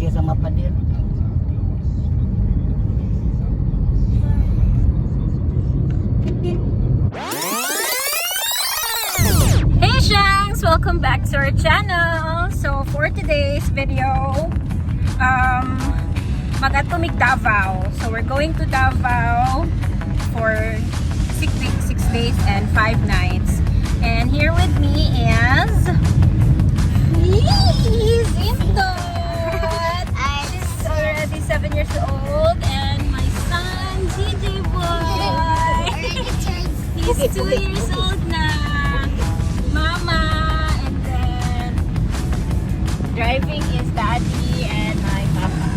Lagi sa mapa din. Hey Shanks! Welcome back to our channel! So for today's video, magatumig Davao. So we're going to Davao for 6 days and 5 nights. And here with me is Indot! She's already 7 years old, and my son, DJ Boy! He's 2 years old na. Mama, and then driving is Daddy and my papa.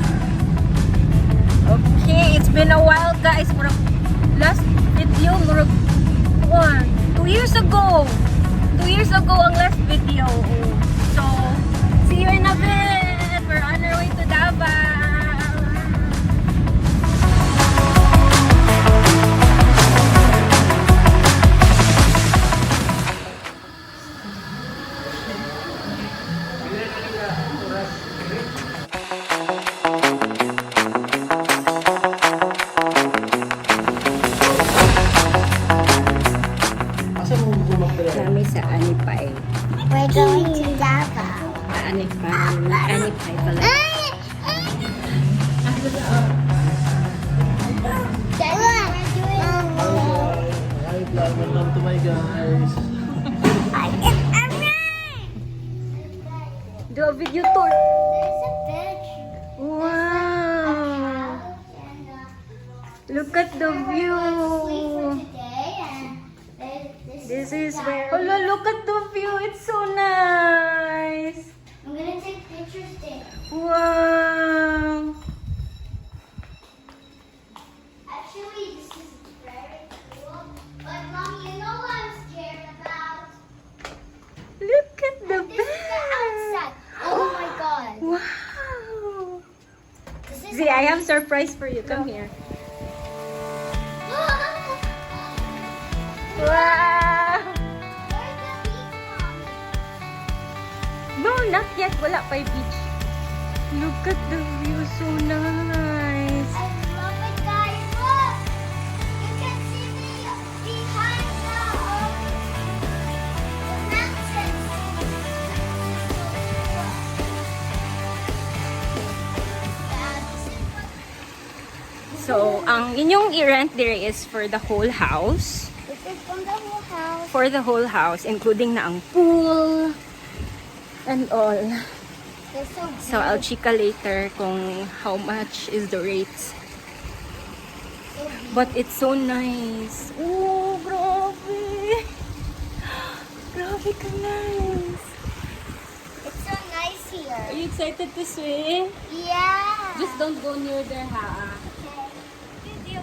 Okay, it's been a while, guys. Murag last video, murag 2 years ago. 2 years ago ang last video. So, see you in a bit. We're on our way to Davao. Kami sa Anipay. We're going to Davao. Anipay pala. Hi vlog, welcome to my guys. Do a video tour. There's a fish. Wow! Look at the view. This is where. Oh, look at the view. It's so nice. I'm gonna take pictures there. Wow! Actually, this is very cool. But Mom, you know what I'm scared about? Look at the This is the bed. outside. Oh my god. Wow! This is See, I have surprise for you. Come here. Wow! Where's the beach, Mom? No, not yet. Wala pa yung beach. Look at the view. So nice. I love it, guys. Look! You can see me behind the mountains. So, ang inyong i-rent there is for the whole house. This is from the whole house. For the whole house, including na ang pool and all. They're so So, I'll chika later kung how much is the rates. But it's so nice. Oh, grabe. Grabe ka nice. It's so nice here. Are you excited to swim? Yeah. Just don't go near there, ha? Okay.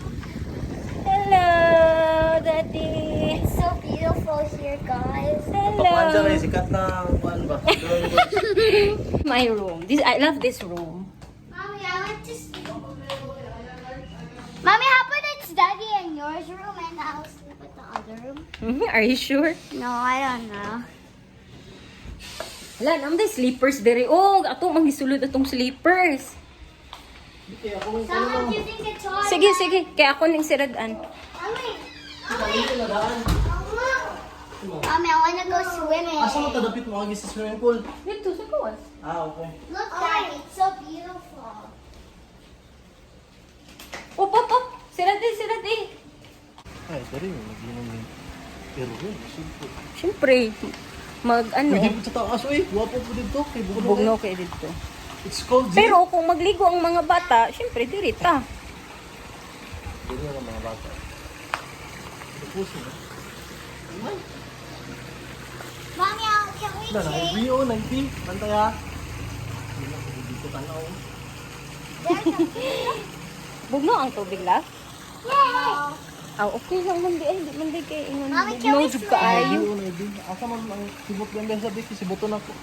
Hello, Daddy. It's so beautiful here, guys. Pakuan dyan ay Hello. sikat na kuan ba? My room. I love this room. Mommy, I like to sleep. Mommy, how about it's Daddy and yours room and I'll sleep at the other room? Are you sure? No, I don't know. Wala, naman sleepers very. Oh, ato magisulod atong sleepers. Someone using the toilet. Sige, sige. Kaya ako ning siradan. Mommy. Mommy, I want to go swimming. Asa mo tadapit mo agi sa swimming pool? Dito, sa kawas. Ah, okay. Look, Daddy, it's so beautiful. Op, op, op. Siradi. Ay, dari mo naginom din. Pero yun, simple. Siyempre, Pwede po sa taas, uy. Guwapo po dito. Kay Bugno. Bugno kayo dito. It's cold, G. Pero kung magligo ang mga bata, siyempre, dirita. Dito na mga bata. Ito po siya. Ay, Mommy, can we na, change? Rio, 90. Bantay ha. Hindi na, dito tanaw. There's a Bugno ang tubig lang. Yay! Ah, okay lang man di. Ay, di man di kay ingon. Mami, can we Bugno jud swim? kaayo. Rio, 90. Asa man ang sibot yan sa biki, sibuton ako.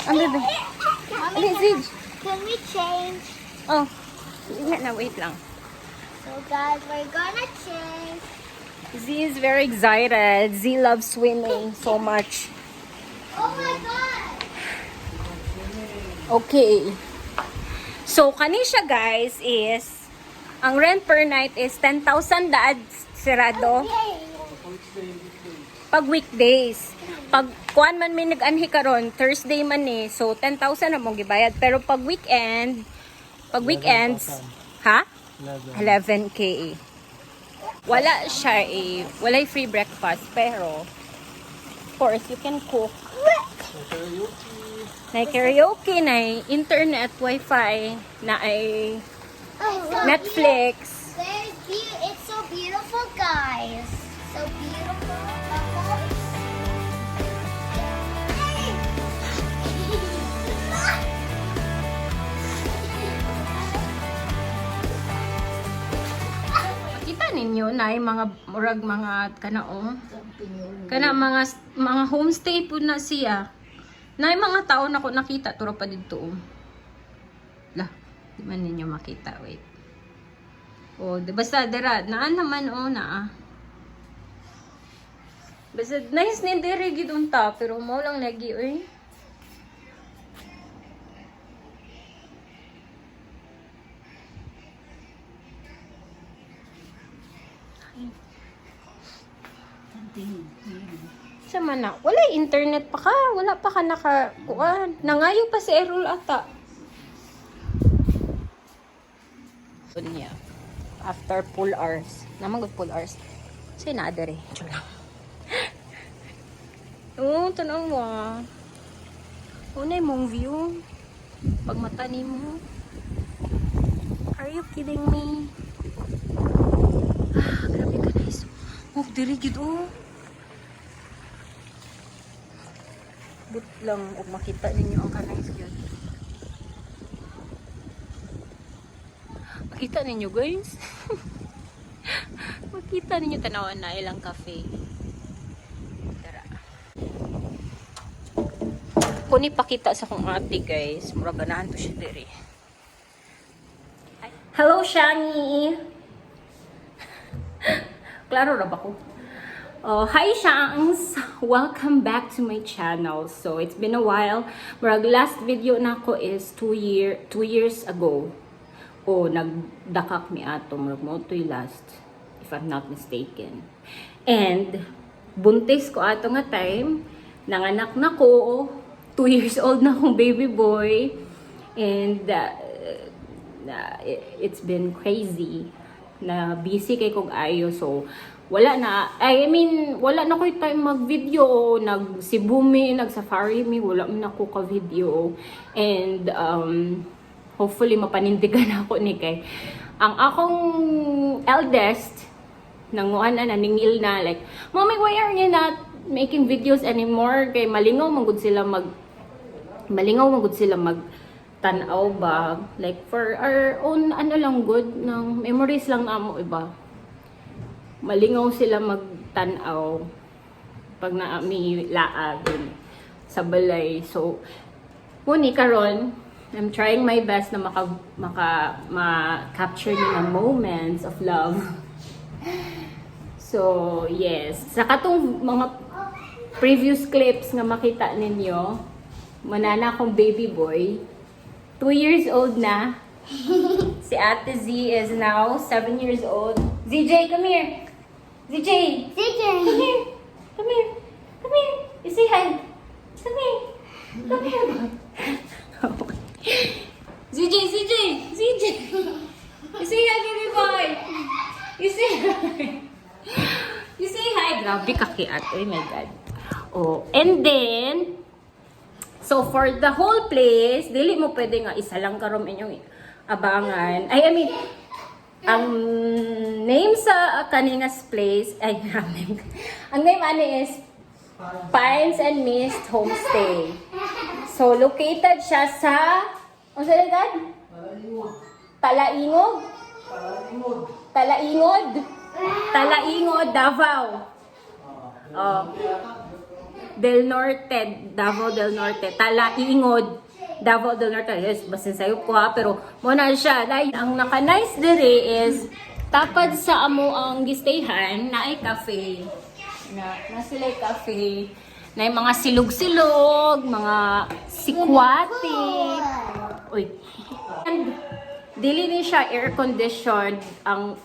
Ang bebe. Mommy, Ali, Zidge. can we change? Oh. Wait na, wait lang. So guys, we're gonna change. Z is very excited. Z loves swimming so much. Oh my god! Okay. So, kani siya guys is, ang rent per night is 10,000 daad sirado. Pag weekdays. Pag kuan man may nag-anhi karon, Thursday man eh. So, 10,000 na mong gibayad. Pero pag weekends, ha? 11K. Wala siya eh. Wala free breakfast. Pero, of course, you can cook. Na karaoke, na internet, wifi, na ay Netflix. It's so beautiful, guys. So beautiful. Kita ninyo na ay mga murag mga kanaong kana mga homestay po na siya. Na ay mga tao na ko nakita turo pa dito. Lah, di man ninyo makita, wait. Oh, di basta dira naan naman na. Basta nice ni diri gid unta pero mo lang lagi oy. Sa man na, wala internet pa ka, wala pa ka nakakuan. Nangayo pa si Errol ata. Niya. After full hours. Naman good full hours. Say na adere. Chula. Oh, tanaw mo. Unay mong view. Pag mata mo. Are you kidding me? Ah, grabe ka nice. Oh, diri gid oh. But lang og makita ninyo ang kanais yun. Makita ninyo guys. Makita ninyo tanawan na ilang cafe. Tara. Kung ipakita sa kong ate guys, murag ganahan to siya diri. Hello Shani. Klaro ra ba ko? Oh, hi Shangs! Welcome back to my channel. So, it's been a while. Murag last video na ko is 2 years ago. Oh, nagdakak mi ato. Murag mo to'y last, if I'm not mistaken. And, buntis ko ato nga time. Nanganak na ko. 2 years old na akong baby boy. And, it's been crazy. Na busy kay kong ayo. So, wala na, wala na ko time mag-video, nag-Cebu mi, nag-safari mi, wala man ako ka-video. And, hopefully, mapanindigan ako ni kay. Ang akong eldest, nanguan na, naningil na, like, Mommy, why are you not making videos anymore? Kay malingaw magud sila tanaw ba? Like, for our own, lang good, ng memories lang na mo, iba. Malingaw sila magtanaw pag naami laag sa balay. So, muni karon, I'm trying my best na ma-capture nila moments of love. So, yes. Sa katong mga previous clips nga makita ninyo, manana akong baby boy. 2 years old na. Si Ate Z is now 7 years old. ZJ, come here. ZJ. Come here. Come here. Come here. You say hi. Come here. Come here. ZJ. You say hi, baby boy. You say hi. You say hi. Grabe ka kay Ate. Oh my God. Oh, and then, so for the whole place, dili mo pwede nga isa lang karon inyong abangan. Ang name sa kaningas place, ang name is Pines and Mist Homestay. So, located siya sa, ano sa lugar? Talaingod, Davao. Oh. Del Norte, Davao del Norte, Talaingod, Davao del Norte. Yes, basin sayo ko ha, pero muna siya. Dahil ang naka-nice dire is, tapad sa amo ang gistayhan, na ay cafe. Na sila ay cafe. Na yung mga silog-silog, mga sikwate. Uy. And dili ni siya air conditioned ang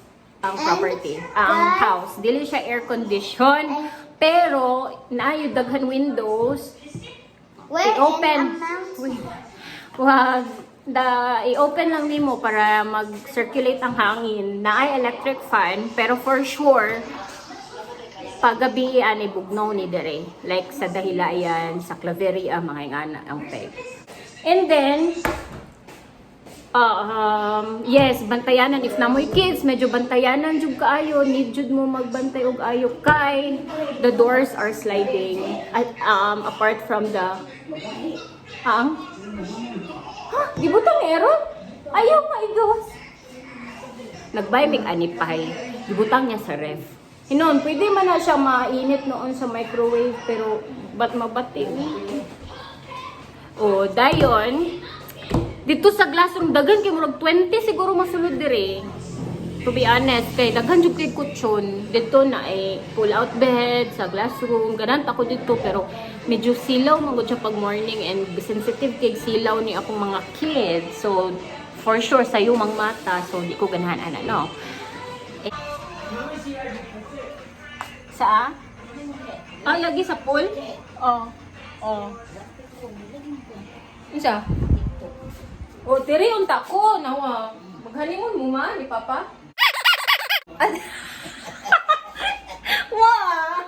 property, ang house. Dili siya air conditioned, pero naayo daghan windows. I-open. Uy. Wag i-open lang nimo para mag-circulate ang hangin. Naay electric fan, pero for sure paggabi ani bugnaw ni dire. Like sa Dahilayan, sa Claveria, mga ingana ang peg. And then yes, bantayanan if namoy kids, medyo bantayanan jud kaayo, need jud mo magbantay og ayo kay the doors are sliding apart from the gibutang ero? Ayaw maigawas. Nagbay mig anipay. Gibutang niya sa ref. Hinon, pwede man na siya mainit noon sa microwave pero ba't mabati? O, dayon, dito sa glassroom, daghan kay murag 20 siguro masulod dire. To be honest, kay daghan jud kay kutsyon. Dito na pull out bed sa glassroom. Ganant ako dito pero medyo silaw man gud siya pag morning and sensitive kay silaw ni akong mga kids. So for sure sa yung mata, so di ko ganahan no. Sa? Lagi sa pool? Oh. Isa? Tiri unta ko nawa. Maghalingon mo man ni Papa. Wow!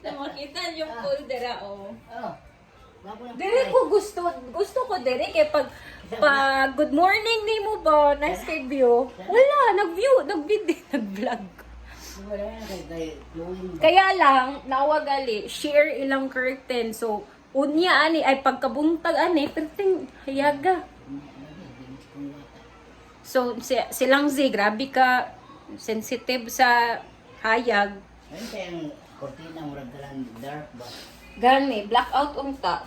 Makita yung pool dira Dere ko gusto ko dere kay pag good morning ni mo ba, nice kay view. Wala, nag-vlog. Kaya lang nawagali share ilang curtain. So unya ani ay pagkabuntag ani perting hayaga. So silang grabe ka sensitive sa hayag. Ayun kayang kortina murag dalang dark ba? Gani, blackout unta.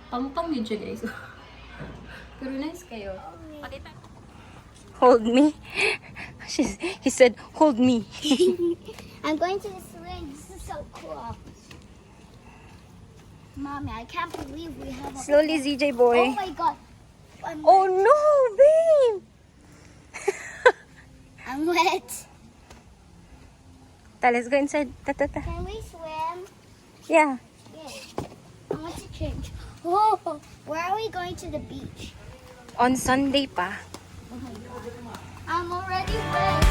Pang yun siya, guys. Pero nice kayo. Hold me. He said, hold me. I'm going to the swing. This is so cool. Mommy, I can't believe we have a... Slowly, ZJ boy. Oh my God. Oh no, babe! I'm wet. Let's go inside. Can we swim? Yeah. Yeah. I want to change. Oh, where are we going to the beach? On Sunday pa. I'm already wet.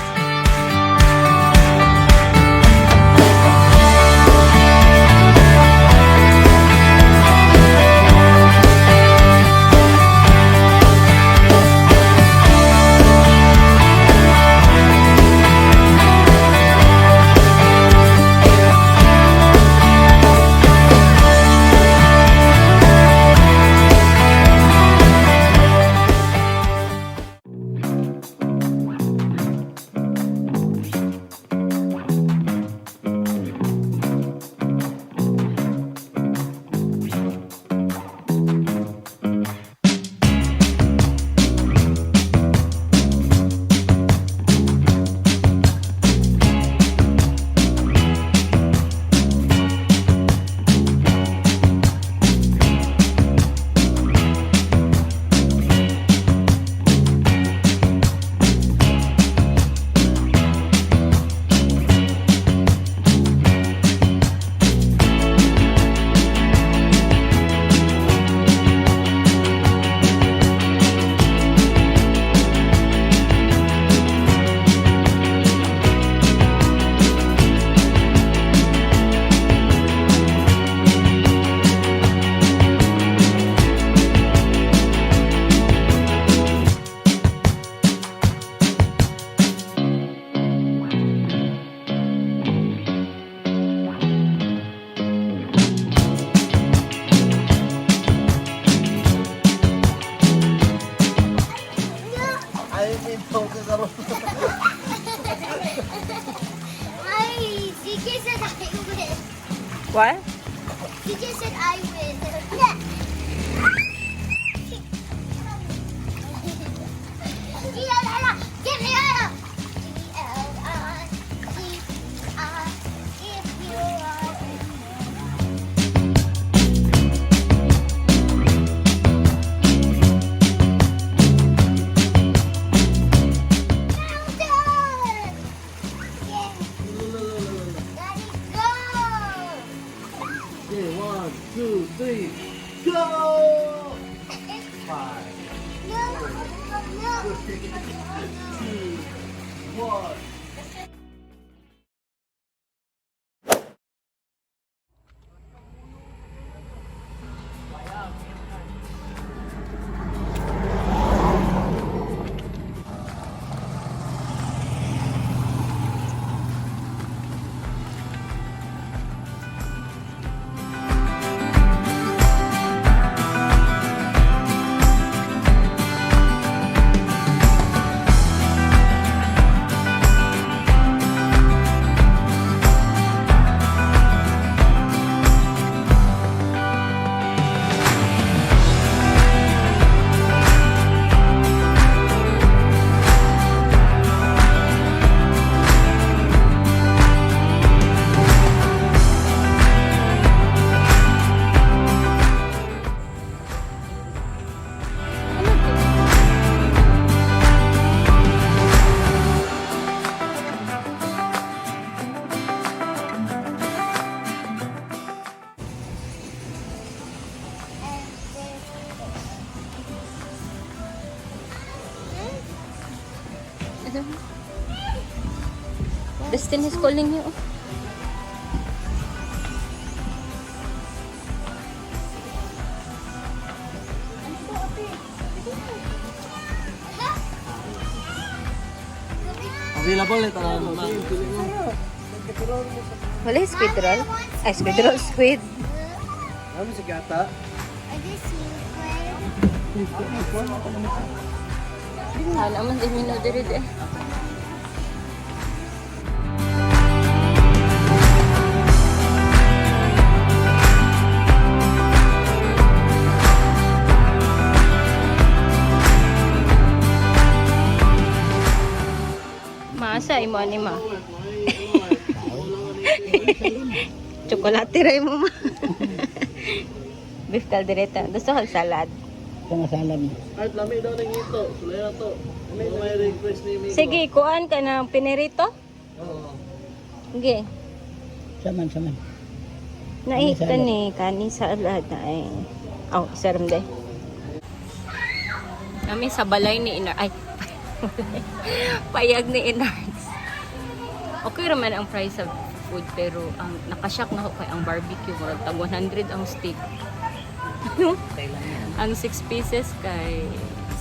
What? He just said I win. Get me out! If you are Destiny is calling you. Available ito na naman. Wala yung squid roll? Ay, squid roll, squid. Ano si Gata? I just see Hala man din minodirid eh. Masa imo ani ma? Chocolate ray mo ma. Beef caldereta. Gusto ko salad. Ito nga salad mo. Ay, lami daw ng ito. Sulay na to. Ano may request ni Migo? Sige, kuan ka ng pinirito. Oo. Sige. Saman. Naita ni kani salad na ay. Oh, isaram day. Kami sa balay ni Inar. Ay, payag ni Inards. Okay raman ang price sa food pero ang nakashock na ako kay ang barbecue murag tag 100 ang steak. Ang 6 pieces kay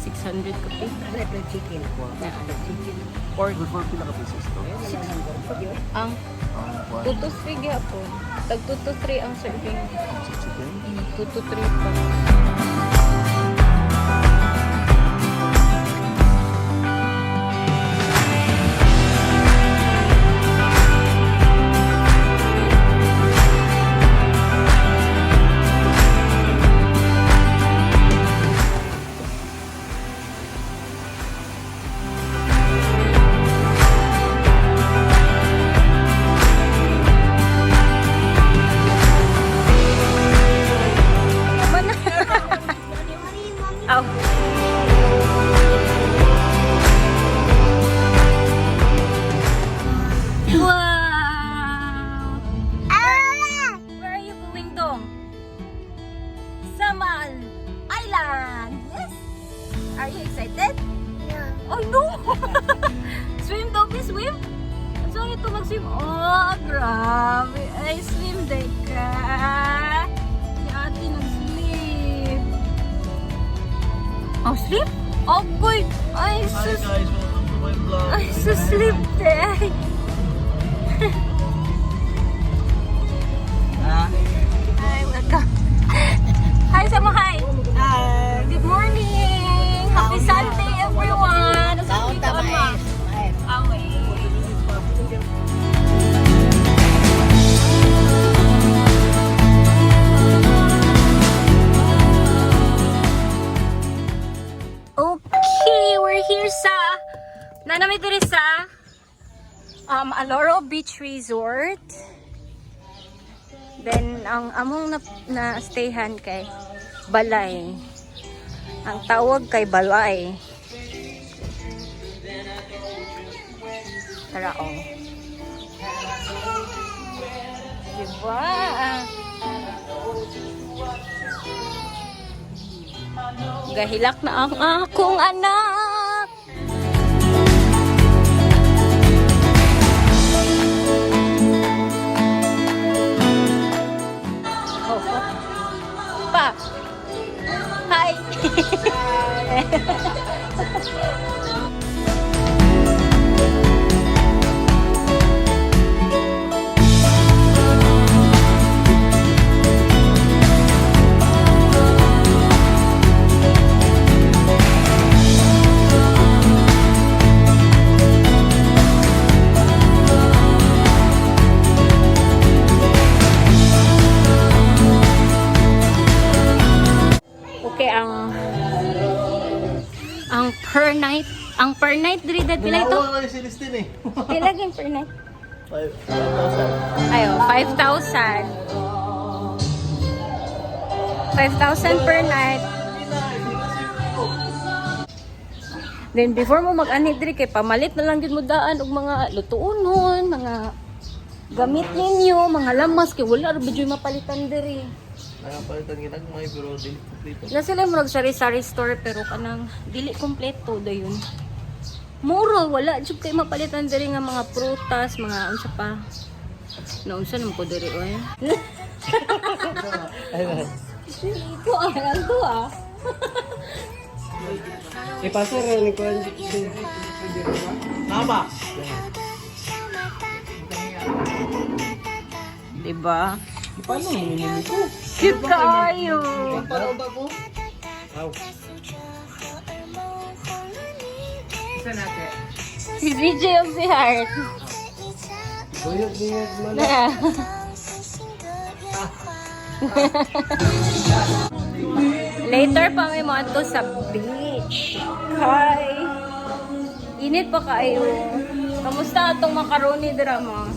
600 kape. Leopard chicken po. Pork. Before pila ka pieces to? Ang 2 to 3 gyapon. Tag 2 to 3 ang serving. Chicken? 2 to 3 pa. Wow! Where are you going, Dong? Samal Island! Yes! Are you excited? Oh no! Swim, Doggy, swim! Saan ito mag-swim? Oh, grabe! Ay, swim day ka! Si ate nag-sleep! Oh, sleep? Oh, boy! Ay, Hi sus! guys, welcome to my vlog. Ay, sleep day! Hi, welcome! Hi, Sama, hi! Good morning! Happy Sunday, everyone! Kaon ta mais. Away! Okay, we're here sa nanami diri sa Aloro Beach Resort. Then ang among na stayhan kay Balay. Ang tawag kay Balay. Tara oh. Diba? Gahilak na ang akong anak. Hi! Okay, ang per night diri dad pila ito? Wala si Celestine eh. Pila gyud per night? 5,000. Ayo, 5,000. 5,000 per night. Then before mo mag-anid diri kay pamalit na lang gyud mo daan og mga lutuonon, mga gamit ninyo, mga lamas kay wala ra gyud mapalitan diri. Nakapalitan ginagmay pero dili kompleto. Na sila mo sari-sari store pero kanang dili kompleto dayon. Muro wala jud kay mapalitan diri nga mga prutas, mga unsa pa. Naunsa naman ko diri oy. Ito ah. Ipasa rin ko. Tama. Diba? Paano mo ko? Cute kaayo. Parang ba ko? Wow. Si DJ of the Heart. Buyog-buyog mo na. Na. Later pa may mo ato sa beach. Hi. Init pa kayo. Kamusta atong macaroni drama?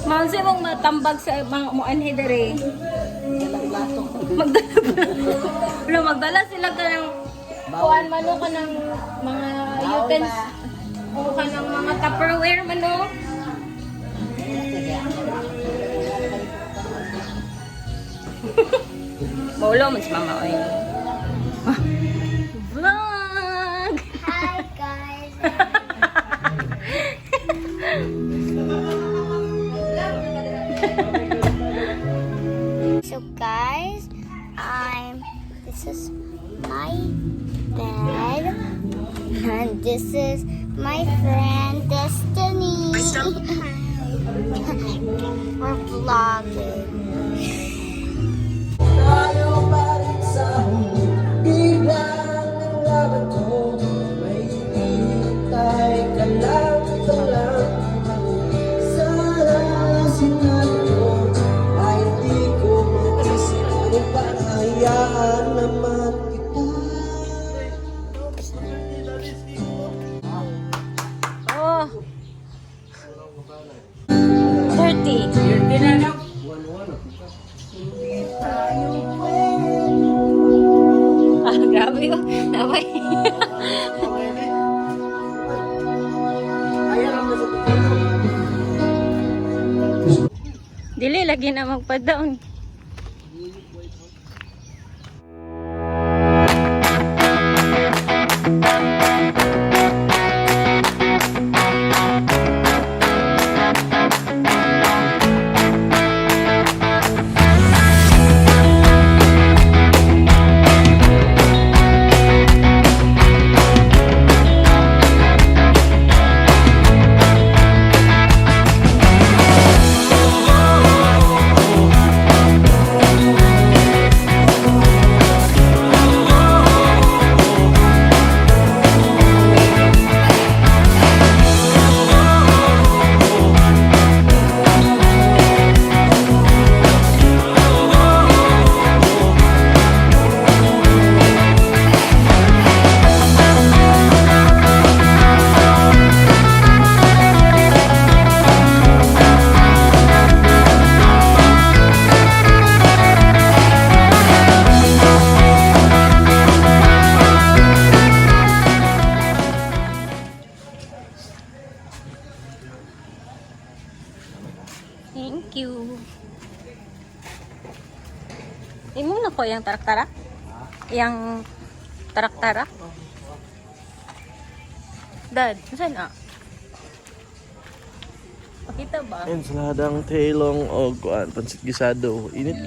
Mansi mong matambag sa mga muanhi dere. Magdala sila ka ng kuan mano ka ng mga utensils. O ka ng mga Tupperware mano. Maulo mas mama oy. Vlog. Hi guys. So guys, this is my bed and this is my friend Destiny. We're vlogging. Oh. 30. Ah, grabe ko. Naway. Dili lagi na magpa-down. Thank you. Imo na ko yung taraktara? Yang taraktara? Dad, saan na? Pakita ba? Ensaladang tailong o kuan pansit gisado. Init.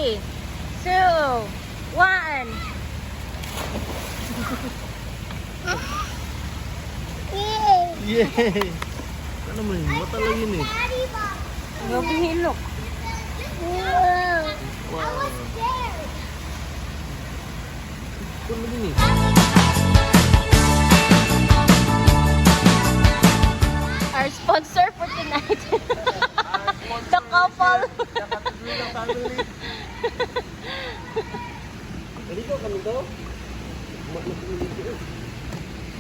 3, 2, 1. Yay! Ano mo yun? Mata lang yun eh. Daddy Bob. Grabe hilok. Whoa. I Wow. was scared. Ito mo din eh. Our sponsor for tonight. The couple. Dito kami to.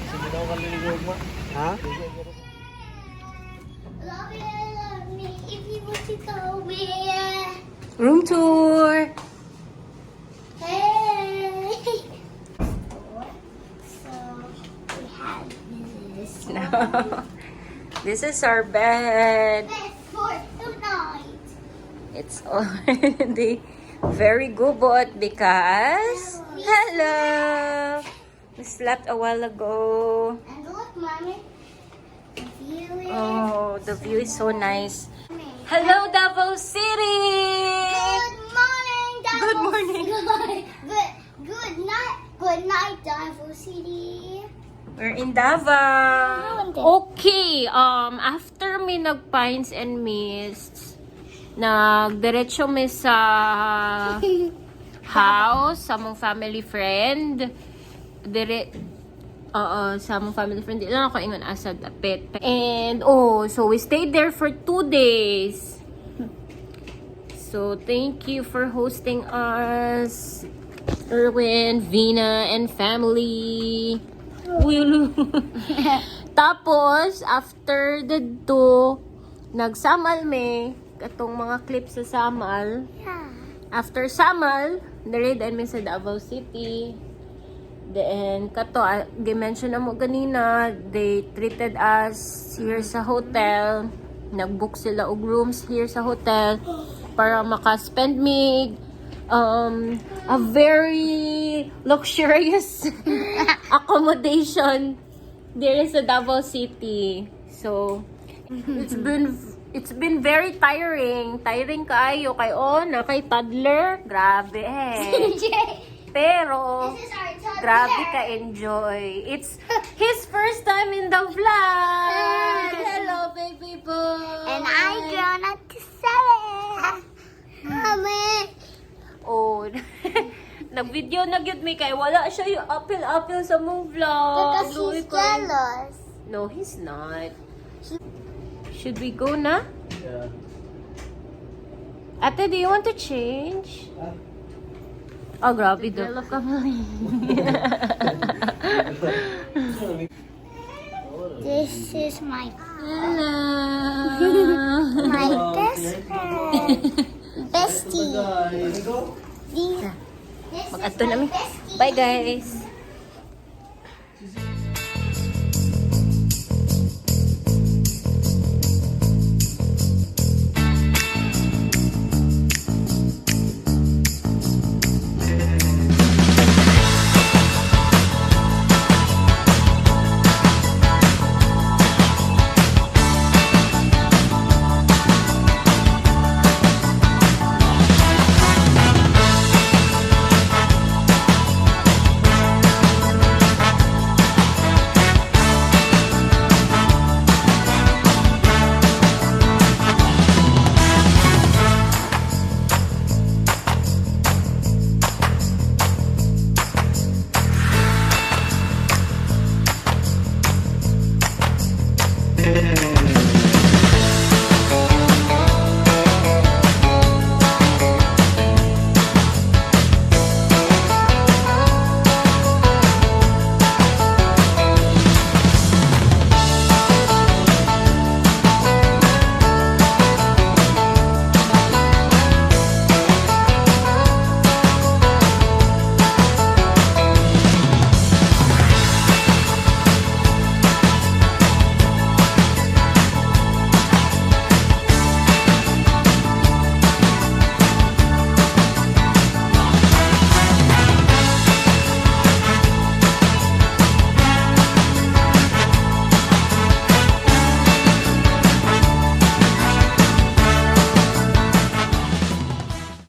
Sige daw ka liligog mo. Ha? Love me if you want to go me. Room tour. Hey. So we have this. This is our bed. Best for tonight. It's already very gubot because hello. We slept a while ago. And look, mommy. The view is. Oh, the view is so nice. Mommy. Hello, Davao City. Good morning, Davao. Good morning. Good night. Good night, Davao City. We're in Davao. Okay, after me nag-Pines and Mists, nagdiretso mi sa house sa mong family friend. Sa mong family friend. Di lang ako ingon asad apit. And, so we stayed there for 2 days. So, thank you for hosting us, Erwin, Vina, and family. Willow. Tapos, after the 2, nagsamal me, katong mga clips sa Samal. Yeah. After Samal, nare-dine mi sa Davao City. Then, kato, gi-mention na mo ganina, they treated us here sa hotel. Nag-book sila og rooms here sa hotel para maka-spend me a very luxurious accommodation there sa Davao City. So, it's been very tiring. Tiring kaayo kay na kay toddler. Grabe Pero This is our toddler. grabe ka enjoy. It's his first time in the vlog. Hello, baby boy. And I grown up to 7. Mommy. Oh, nag-video na gyud mi kay wala siya yung apil sa mong vlog. Because Luoy he's ko. jealous. No, he's not. Should we go na? Yeah. Ate, do you want to change? Oh, grabe daw. This is my Hello. my best friend. Bestie. These. This Mag-ato is na my mi. bestie. Bye, guys.